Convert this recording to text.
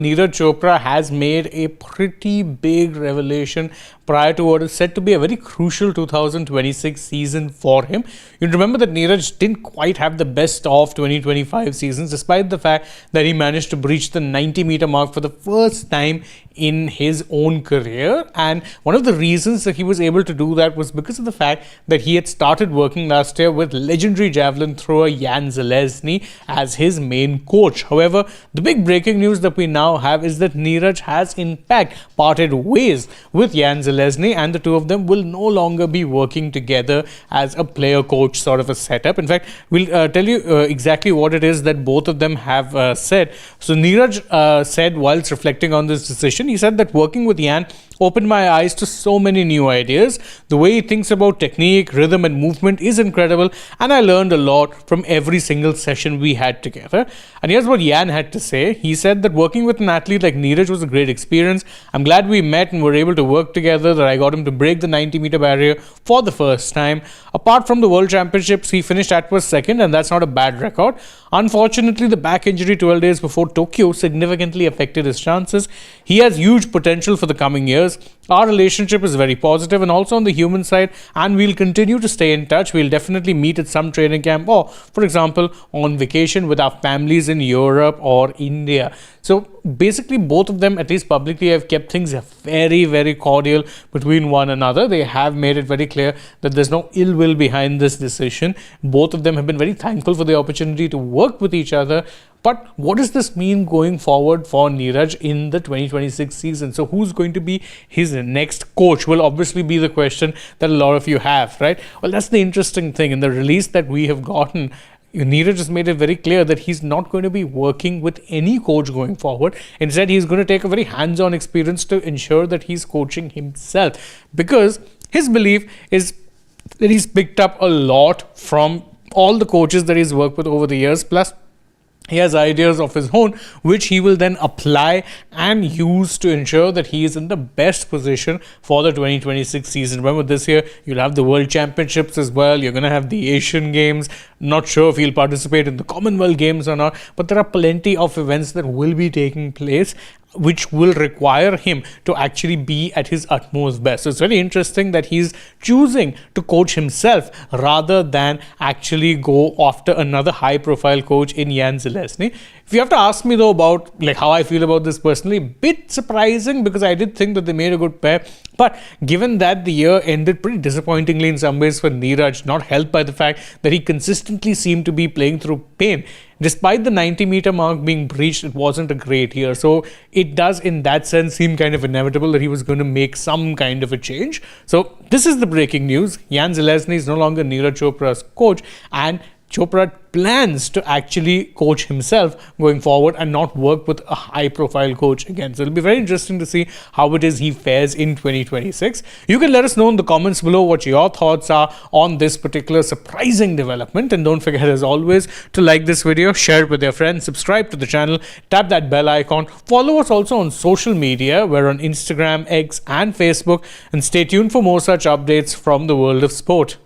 Neeraj Chopra has made a pretty big revelation prior to what is said to be a very crucial 2026 season for him. You remember that Neeraj didn't quite have the best of 2025 seasons, despite the fact that he managed to breach the 90-meter mark for the first time in his own career. And one of the reasons that he was able to do that was because of the fact that he had started working last year with legendary javelin thrower Jan Zelezny as his main coach. However, the big breaking news that we now have is that Neeraj has in fact parted ways with Jan Zelezny, and the two of them will no longer be working together as a player-coach sort of a setup. In fact, we'll tell you exactly what it is that both of them have said. So Neeraj said, whilst reflecting on this decision, he said that working with Jan opened my eyes to so many new ideas. The way he thinks about technique, rhythm and movement is incredible, and I learned a lot from every single session we had together. And here's what Jan had to say. He said that working with an athlete like Neeraj was a great experience. I'm glad we met and were able to work together, that I got him to break the 90-meter barrier for the first time. Apart from the World Championships, he finished at first second, and that's not a bad record. Unfortunately, the back injury 12 days before Tokyo significantly affected his chances. He has huge potential for the coming years. Our relationship is very positive and also on the human side, and we'll continue to stay in touch. We'll definitely meet at some training camp or, for example, on vacation with our families in Europe or India. So basically, both of them, at least publicly, have kept things very, very cordial between one another. They have made it very clear that there's no ill will behind this decision. Both of them have been very thankful for the opportunity to work with each other. But what does this mean going forward for Neeraj in the 2026 season? So who's going to be his next coach will obviously be the question that a lot of you have, right? Well, that's the interesting thing. In the release that we have gotten, Neeraj has made it very clear that he's not going to be working with any coach going forward. Instead, he's going to take a very hands-on experience to ensure that he's coaching himself, because his belief is that he's picked up a lot from all the coaches that he's worked with over the years, plus he has ideas of his own, which he will then apply and use to ensure that he is in the best position for the 2026 season. Remember, this year you'll have the World Championships as well. You're going to have the Asian Games. Not sure if he'll participate in the Commonwealth Games or not, but there are plenty of events that will be taking place which will require him to actually be at his utmost best. So it's very interesting that he's choosing to coach himself rather than actually go after another high-profile coach in Jan Zelezny. If you have to ask me though about how I feel about this personally, bit surprising, because I did think that they made a good pair. But given that the year ended pretty disappointingly in some ways for Neeraj, not helped by the fact that he consistently seemed to be playing through pain, despite the 90-meter mark being breached, it wasn't a great year. So it does, in that sense, seem kind of inevitable that he was going to make some kind of a change. So this is the breaking news. Jan Zelezny is no longer Neeraj Chopra's coach, and Chopra plans to actually coach himself going forward and not work with a high-profile coach again. So it'll be very interesting to see how it is he fares in 2026. You can let us know in the comments below what your thoughts are on this particular surprising development. And don't forget, as always, to like this video, share it with your friends, subscribe to the channel, tap that bell icon, follow us also on social media. We're on Instagram, X and Facebook, and stay tuned for more such updates from the world of sport.